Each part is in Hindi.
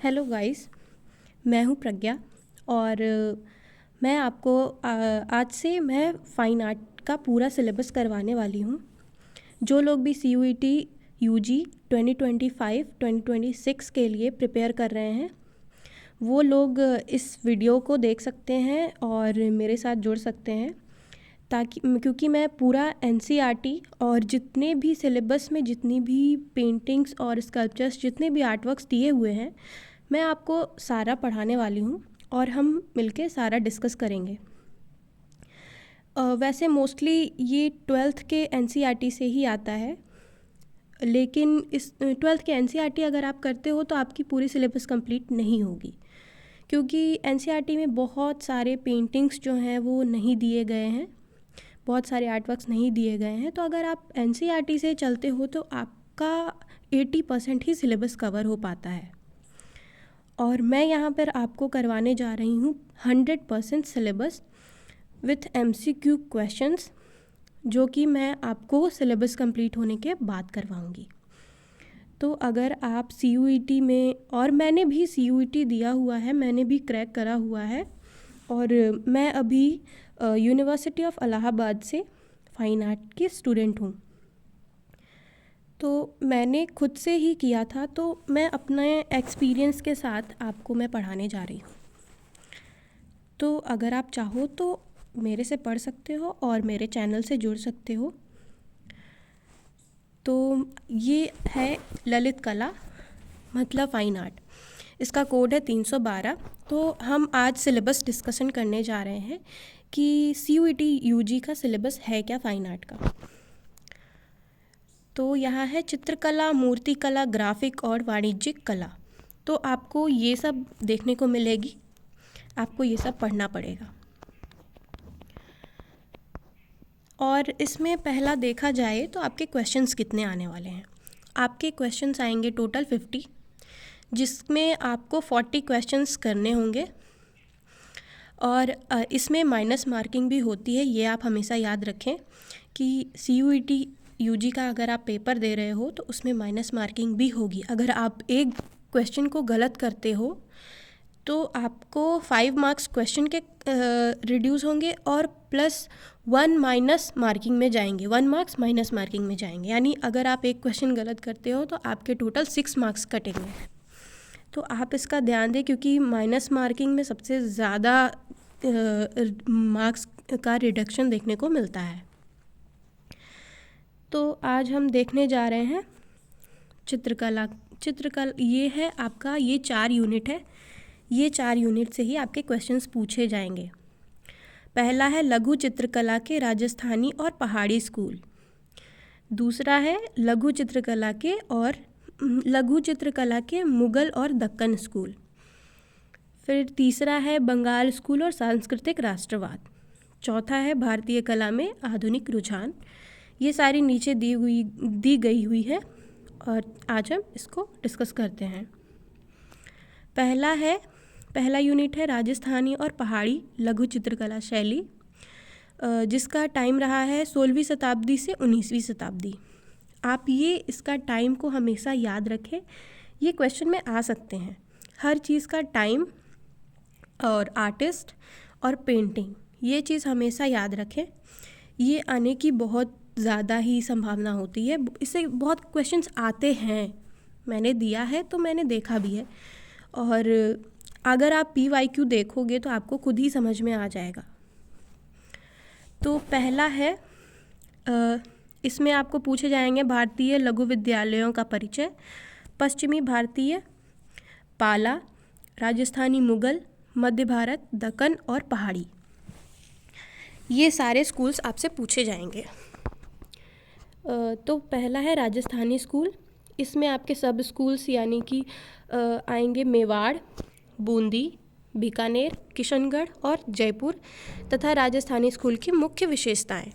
हेलो गाइस, मैं हूँ प्रज्ञा और मैं आपको आज से मैं फ़ाइन आर्ट का पूरा सिलेबस करवाने वाली हूँ। जो लोग भी CUET UG 2025-2026 के लिए प्रिपेयर कर रहे हैं वो लोग इस वीडियो को देख सकते हैं और मेरे साथ जुड़ सकते हैं, ताकि क्योंकि मैं पूरा NCERT और जितने भी सिलेबस में जितनी भी पेंटिंग्स और स्कल्पचर्स जितने भी आर्टवर्क्स दिए हुए हैं मैं आपको सारा पढ़ाने वाली हूँ और हम मिलके सारा डिस्कस करेंगे। वैसे मोस्टली ये 12th के NCERT से ही आता है, लेकिन इस 12th के NCERT अगर आप करते हो तो आपकी पूरी सिलेबस कंप्लीट नहीं होगी, क्योंकि NCERT में बहुत सारे पेंटिंग्स जो हैं वो नहीं दिए गए हैं, बहुत सारे आर्टवर्क्स नहीं दिए गए हैं। तो अगर आप NCERT से चलते हो तो आपका 80% ही सिलेबस कवर हो पाता है। और मैं यहाँ पर आपको करवाने जा रही हूँ 100% सिलेबस विथ MCQ क्वेश्चंस, जो कि मैं आपको सिलेबस कंप्लीट होने के बाद करवाऊँगी। तो अगर आप CUET में, और मैंने भी CUET दिया हुआ है, मैंने भी क्रैक करा हुआ है और मैं अभी यूनिवर्सिटी ऑफ इलाहाबाद से फ़ाइन आर्ट की स्टूडेंट हूँ। तो मैंने खुद से ही किया था, तो मैं अपने एक्सपीरियंस के साथ आपको मैं पढ़ाने जा रही हूँ। तो अगर आप चाहो तो मेरे से पढ़ सकते हो और मेरे चैनल से जुड़ सकते हो। तो ये है ललित कला मतलब फ़ाइन आर्ट, इसका कोड है 312। तो हम आज सिलेबस डिस्कशन करने जा रहे हैं कि CUET UG का सिलेबस है क्या फ़ाइन आर्ट का। तो यहाँ है चित्रकला, मूर्तिकला, ग्राफिक और वाणिज्यिक कला। तो आपको ये सब देखने को मिलेगी, आपको ये सब पढ़ना पड़ेगा। और इसमें पहला देखा जाए तो आपके क्वेश्चंस कितने आने वाले हैं। आपके क्वेश्चंस आएंगे टोटल 50, जिसमें आपको 40 क्वेश्चंस करने होंगे और इसमें माइनस मार्किंग भी होती है। ये आप हमेशा याद रखें कि CUET UG का अगर आप पेपर दे रहे हो तो उसमें माइनस मार्किंग भी होगी। अगर आप एक क्वेश्चन को गलत करते हो तो आपको 5 मार्क्स क्वेश्चन के रिड्यूस होंगे और प्लस 1 माइनस मार्किंग में जाएंगे, 1 मार्क्स माइनस मार्किंग में जाएंगे। यानी अगर आप एक क्वेश्चन गलत करते हो तो आपके टोटल 6 मार्क्स कटेंगे। तो आप इसका ध्यान दें, क्योंकि माइनस मार्किंग में सबसे ज़्यादा मार्क्स का रिडक्शन देखने को मिलता है। तो आज हम देखने जा रहे हैं चित्रकला। ये है आपका, ये 4 यूनिट है। ये 4 यूनिट से ही आपके क्वेश्चंस पूछे जाएंगे। पहला है लघु चित्रकला के राजस्थानी और पहाड़ी स्कूल। दूसरा है लघु चित्रकला के मुगल और दक्कन स्कूल। फिर तीसरा है बंगाल स्कूल और सांस्कृतिक राष्ट्रवाद। चौथा है भारतीय कला में आधुनिक रुझान। ये सारी नीचे दी गई हुई है और आज हम इसको डिस्कस करते हैं। पहला यूनिट है राजस्थानी और पहाड़ी लघु चित्रकला शैली, जिसका टाइम रहा है 16वीं शताब्दी से 19वीं शताब्दी। आप इसका टाइम को हमेशा याद रखें, ये क्वेश्चन में आ सकते हैं। हर चीज़ का टाइम और आर्टिस्ट और पेंटिंग, ये चीज़ हमेशा याद रखें। ये आने की बहुत ज़्यादा ही संभावना होती है, इससे बहुत क्वेश्चंस आते हैं। मैंने दिया है तो मैंने देखा भी है, और अगर आप PYQ देखोगे तो आपको खुद ही समझ में आ जाएगा। तो पहला है, इसमें आपको पूछे जाएंगे भारतीय लघु विद्यालयों का परिचय, पश्चिमी भारतीय, पाला, राजस्थानी मुगल, मध्य भारत, दक्कन और पहाड़ी। ये सारे स्कूल्स आपसे पूछे जाएंगे। तो पहला है राजस्थानी स्कूल। इसमें आपके सब स्कूल्स यानी कि आएंगे मेवाड़, बूंदी, बीकानेर, किशनगढ़ और जयपुर तथा राजस्थानी स्कूल की मुख्य विशेषताएं।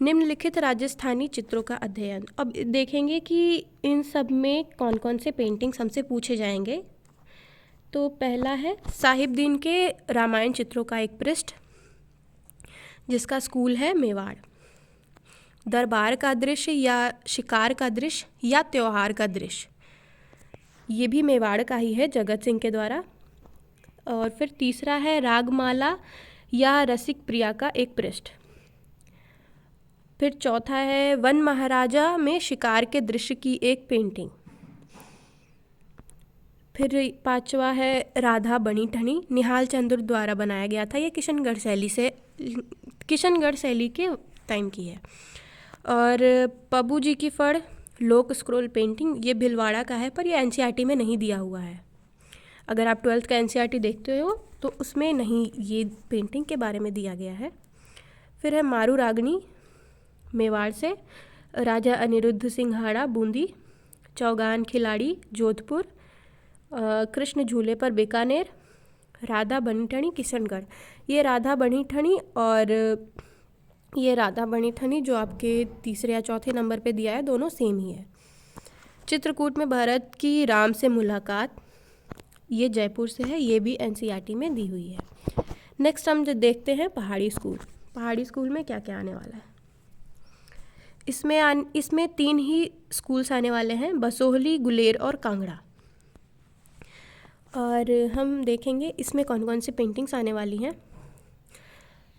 निम्नलिखित राजस्थानी चित्रों का अध्ययन। अब देखेंगे कि इन सब में कौन कौन से पेंटिंग्स हमसे पूछे जाएंगे। तो पहला है साहिबदीन के रामायण चित्रों का एक पृष्ठ, जिसका स्कूल है मेवाड़। दरबार का दृश्य या शिकार का दृश्य या त्योहार का दृश्य। ये भी मेवाड़ का ही है, जगत सिंह के द्वारा। और फिर तीसरा है रागमाला या रसिक प्रिया का एक पृष्ठ। फिर चौथा है वन महाराजा में शिकार के दृश्य की एक पेंटिंग। फिर पांचवा है राधा बनी ठनी, निहाल चंद्र द्वारा बनाया गया था। ये किशनगढ़ शैली के टाइम की है। और पब्बू जी की फड़ लोक स्क्रोल पेंटिंग, ये भिलवाड़ा का है, पर ये एनसीईआरटी में नहीं दिया हुआ है। अगर आप 12th का एनसीईआरटी देखते हो तो उसमें नहीं ये पेंटिंग के बारे में दिया गया है। फिर है मारू रागनी मेवाड़ से, राजा अनिरुद्ध सिंघाड़ा बूंदी, चौगान खिलाड़ी जोधपुर, कृष्ण झूले पर बीकानेर, राधा बनी ठनी किशनगढ़। ये राधा बनी ठनी और ये राधा बनी ठनी जो आपके तीसरे या चौथे नंबर पे दिया है, दोनों सेम ही है। चित्रकूट में भरत की राम से मुलाकात, ये जयपुर से है, ये भी एनसीईआरटी में दी हुई है। नेक्स्ट हम जो देखते हैं पहाड़ी स्कूल। पहाड़ी स्कूल में क्या क्या आने वाला है? इसमें 3 ही स्कूल्स आने वाले हैं, बसोहली, गुलेर और कांगड़ा। और हम देखेंगे इसमें कौन कौन सी पेंटिंग्स आने वाली हैं।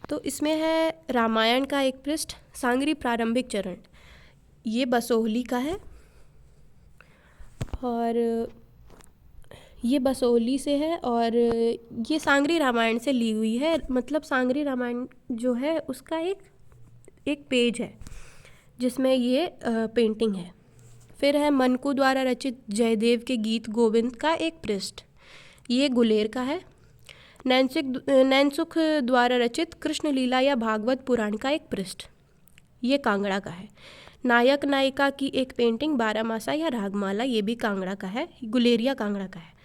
तो इसमें है रामायण का एक पृष्ठ, सांगरी प्रारंभिक चरण, ये बसोहली का है और ये बसोहली से है। और ये सांगरी रामायण से ली हुई है, मतलब सांगरी रामायण जो है उसका एक पेज है जिसमें ये पेंटिंग है। फिर है मनकू द्वारा रचित जयदेव के गीत गोविंद का एक पृष्ठ, ये गुलेर का है। नैनसुख द्वारा रचित कृष्ण लीला या भागवत पुराण का एक पृष्ठ, ये कांगड़ा का है। नायक नायिका की एक पेंटिंग बारामासा या रागमाला, ये भी कांगड़ा का है, गुलेरिया कांगड़ा का है।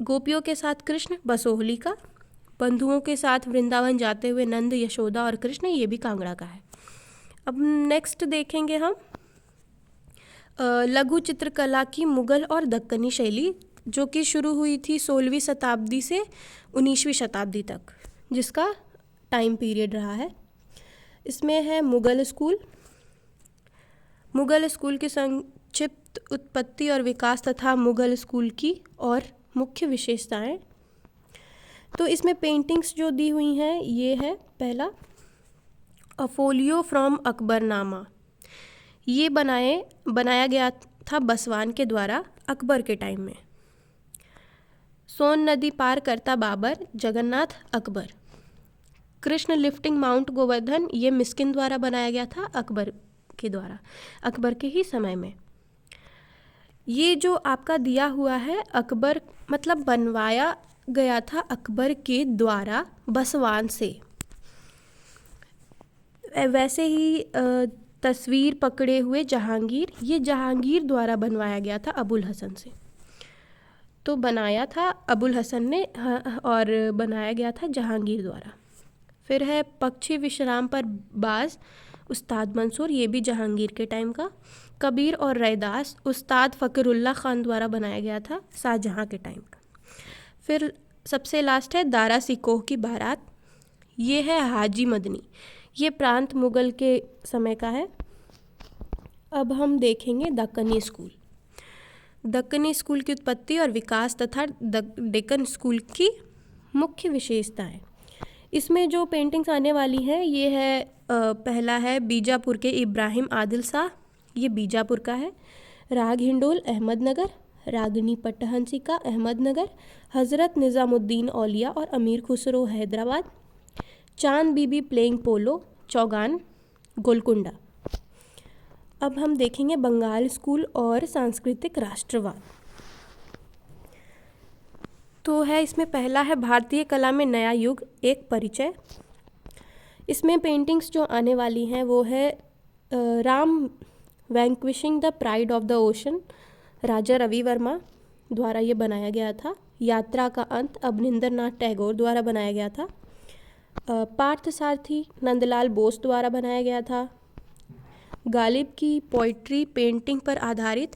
गोपियों के साथ कृष्ण बसोहली का, बंधुओं के साथ वृंदावन जाते हुए नंद यशोदा और कृष्ण, ये भी कांगड़ा का है। अब नेक्स्ट देखेंगे हम लघु चित्रकला की मुगल और दक्कनी शैली, जो कि शुरू हुई थी 16वीं शताब्दी से 19वीं शताब्दी तक, जिसका टाइम पीरियड रहा है। इसमें है मुगल स्कूल। मुगल स्कूल की संक्षिप्त उत्पत्ति और विकास तथा मुगल स्कूल की और मुख्य विशेषताएं। तो इसमें पेंटिंग्स जो दी हुई हैं, ये है पहला अ फोलियो फ्रॉम अकबरनामा, ये बनाया गया था बसवान के द्वारा अकबर के टाइम में। सोन नदी पार करता बाबर, जगन्नाथ अकबर। कृष्ण लिफ्टिंग माउंट गोवर्धन, ये मिस्किन द्वारा बनाया गया था अकबर के द्वारा, अकबर के ही समय में। ये जो आपका दिया हुआ है अकबर, मतलब बनवाया गया था अकबर के द्वारा बसवान से। वैसे ही तस्वीर पकड़े हुए जहांगीर, ये जहांगीर द्वारा बनवाया गया था अबुल हसन से। तो बनाया था अबुल हसन ने और बनाया गया था जहांगीर द्वारा। फिर है पक्षी विश्राम पर बाज, उस्ताद मंसूर, ये भी जहांगीर के टाइम का। कबीर और रैदास, उस्ताद फ़कीरुल्लाह ख़ान द्वारा बनाया गया था शाहजहाँ के टाइम का। फिर सबसे लास्ट है दारा सिकोह की बारात, ये है हाजी मदनी, ये प्रांत मुग़ल के समय का है। अब हम देखेंगे दक्कनी स्कूल। दक्कनी स्कूल की उत्पत्ति और विकास तथा डेक्कन स्कूल की मुख्य विशेषताएं। इसमें जो पेंटिंग्स आने वाली हैं, ये है पहला है बीजापुर के इब्राहिम आदिल शाह, ये बीजापुर का है। राग हिंडोल अहमदनगर, रागिनी पट्टहंसिका अहमदनगर, हज़रत निज़ामुद्दीन औलिया और अमीर खुसरो हैदराबाद। चांद बीबी प्लेइंग पोलो, चौगान गोलकुंडा। अब हम देखेंगे बंगाल स्कूल और सांस्कृतिक राष्ट्रवाद। तो है इसमें पहला है भारतीय कला में नया युग, एक परिचय। इसमें पेंटिंग्स जो आने वाली हैं वो है Ram vanquishing the pride of the ocean, Raja Ravi Varma द्वारा ये बनाया गया था। यात्रा का अंत अवनिंद्रनाथ टैगोर द्वारा बनाया गया था। पार्थ सारथी नंदलाल बोस द्वारा बनाया गया था। गालिब की पोइट्री पेंटिंग पर आधारित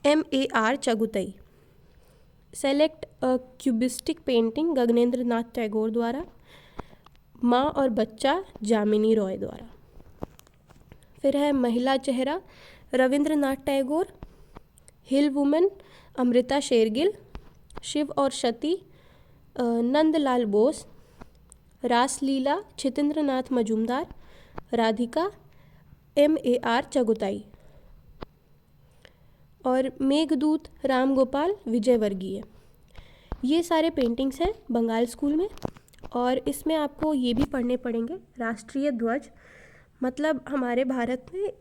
M.A.R. चगुतई। Select क्यूबिस्टिक painting Gaganendra Nath Tagore द्वारा। माँ और बच्चा जामिनी रॉय द्वारा। फिर है महिला चेहरा रविंद्रनाथ टैगोर। हिल वुमन अमृता शेरगिल, शिव और सती नंदलाल बोस, रासलीला छितेंद्रनाथ मजूमदार, राधिका MAR चगुताई और मेघदूत राम गोपाल विजयवर्गीय। ये सारे पेंटिंग्स हैं बंगाल स्कूल में। और इसमें आपको ये भी पढ़ने पड़ेंगे राष्ट्रीय ध्वज, मतलब हमारे भारत में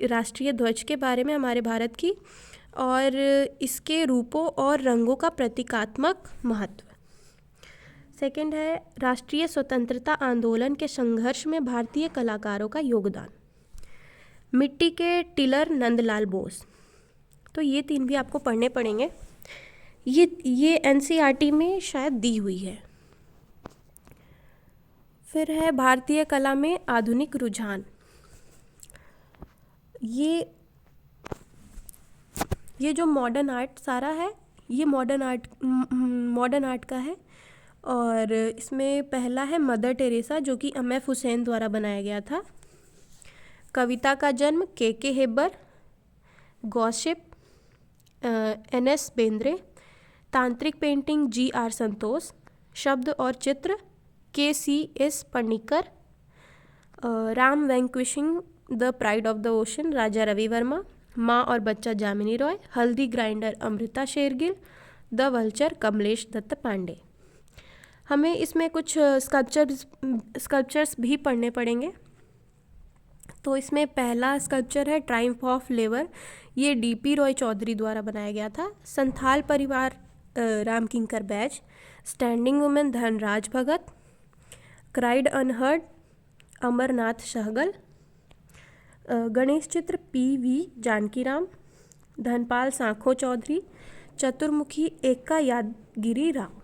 राष्ट्रीय ध्वज के बारे में, हमारे भारत की, और इसके रूपों और रंगों का प्रतीकात्मक महत्व। सेकंड है राष्ट्रीय स्वतंत्रता आंदोलन के संघर्ष में भारतीय कलाकारों का योगदान। मिट्टी के टिलर नंदलाल बोस। तो ये 3 भी आपको पढ़ने पड़ेंगे। ये NCERT में शायद दी हुई है। फिर है भारतीय कला में आधुनिक रुझान। ये जो मॉडर्न आर्ट सारा है, ये मॉडर्न आर्ट का है। और इसमें पहला है मदर टेरेसा, जो कि MF हुसैन द्वारा बनाया गया था। कविता का जन्म KK Hebbar, gossip NS Bendre, तांत्रिक पेंटिंग GR संतोष, शब्द और चित्र KCS Panikkar, Ram vanquishing the pride of the ocean Raja Ravi Varma, माँ और बच्चा जामिनी रॉय, हल्दी grinder Amrita Shergil, the vulture Kamlesh Dutt Pandey. हमें इसमें कुछ स्कल्पचर्स भी पढ़ने पड़ेंगे। तो इसमें पहला स्कल्पचर है ट्रायम्फ ऑफ लेबर। ये DP रॉय चौधरी द्वारा बनाया गया था। संथाल परिवार राम किंकर बैज, स्टैंडिंग वुमेन धनराज भगत, क्राइड अनहर्ड अमरनाथ सहगल, गणेश चित्र PV जानकीराम, धनपाल सांखो चौधरी, चतुर्मुखी एक्का यादगिरी राव।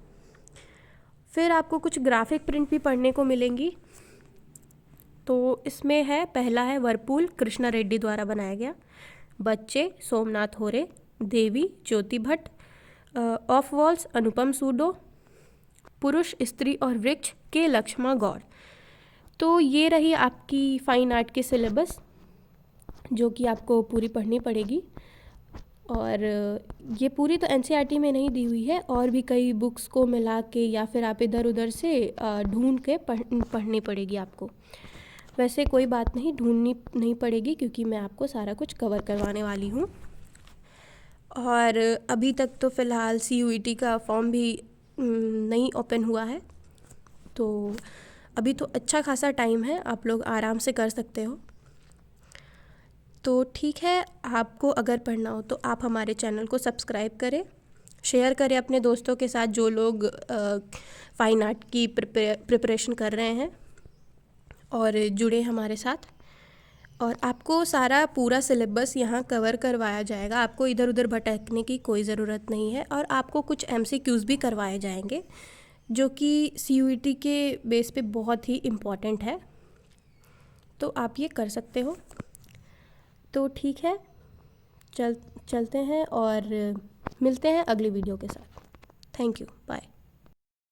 फिर आपको कुछ ग्राफिक प्रिंट भी पढ़ने को मिलेंगी। तो इसमें है पहला है वर्पूल कृष्णा रेड्डी द्वारा बनाया गया, बच्चे सोमनाथ होरे, देवी ज्योति भट्ट, ऑफ वॉल्स अनुपम सूडो, पुरुष स्त्री और वृक्ष के लक्ष्मण गौड़। तो ये रही आपकी फाइन आर्ट की सिलेबस, जो कि आपको पूरी पढ़नी पड़ेगी। और ये पूरी तो NCERT में नहीं दी हुई है, और भी कई बुक्स को मिला के या फिर आप इधर उधर से ढूंढ के पढ़नी पड़ेगी आपको। वैसे कोई बात नहीं, ढूंढनी नहीं पड़ेगी, क्योंकि मैं आपको सारा कुछ कवर करवाने वाली हूँ। और अभी तक तो फ़िलहाल CUET का फॉर्म भी नहीं ओपन हुआ है, तो अभी तो अच्छा खासा टाइम है, आप लोग आराम से कर सकते हो। तो ठीक है, आपको अगर पढ़ना हो तो आप हमारे चैनल को सब्सक्राइब करें, शेयर करें अपने दोस्तों के साथ जो लोग फाइन आर्ट की प्रिपरेशन कर रहे हैं, और जुड़े हमारे साथ। और आपको सारा पूरा सिलेबस यहाँ कवर करवाया जाएगा, आपको इधर उधर भटकने की कोई ज़रूरत नहीं है। और आपको कुछ MCQs भी करवाए जाएंगे, जो कि CUET के बेस पे बहुत ही इम्पॉर्टेंट है, तो आप ये कर सकते हो। तो ठीक है, चलते हैं और मिलते हैं अगली वीडियो के साथ। Thank you, bye.